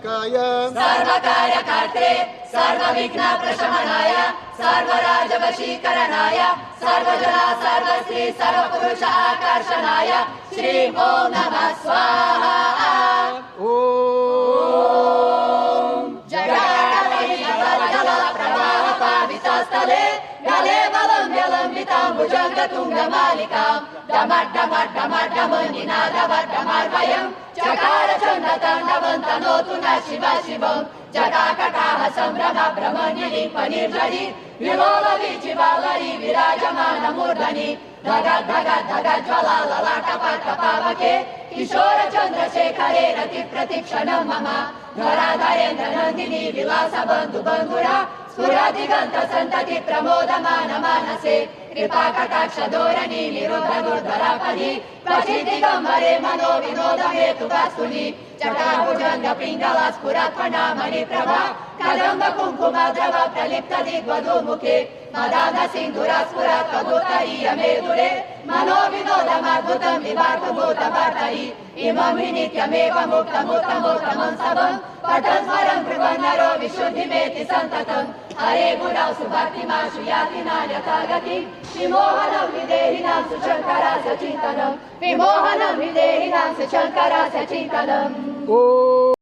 सर्वतोमुखाय सर्वकार्यकर्त्रे सर्वविघ्नप्रशमनाय सर्वराजवशीकरणाय सर्वजना सर्वश्री सर्वपुरुष आकर्षणाय श्री ओम नमः स्वाहा। ओम जगत्प्रवाहपावितस्थले गले बलम्ब्यलम्बितां भुजङ्गतुङ्गमालिकां डमड्डमड्डमड्डमनिनादवड्डमर्वयं चकार चण्डताण्डवन्तनोतु न शिव शिवं जटाकटाह सम्भ्रम भ्रमनिलिम्पनिर्झरि विलोलवीचिवालरि विराजमानमूर्धनि धग धग धग ज्वला ललाटपट्टपावके किशोर चन्द्रशेखरे रतिप्रतिक्षणं मम धराधरेन्द्र नन्दिनी विलास बन्धु बन्धुरा स्फुरदिगन्त सन्तति प्रमोदमान मानसे कृपा कटाक्ष धोरणी निरुद्ध दुर्धरापदि क्वचि दिगम्बरे मनो विनोद हेतु वस्तुनि चटाभुजङ्ग पिङ्गला स्फुरत्पणा मणिप्रभा कदम्ब कुङ्कुम द्रव प्रलिप्त दिग्वधूमुखे मदान सिन्धुरा स्फुरत् कदुत्तरीय मेदुरे मनो विनोदमद्भुतं विवार्तभूतभर्तरि इमं हि नित्यमेव मुक्तमुत्तमोत्तमं सबं पठन् स्मरन् ब्रुवन् नरो विशुद्धिमेति सन्ततं हरे गुणौ सुभक्तिमाशु याति नान्यथा गतिं विमोहनं विदेहिनां सुशङ्करस्य चिन्तनं विमोहनं विदेहिनां सुशङ्करस्य चिन्तनम्।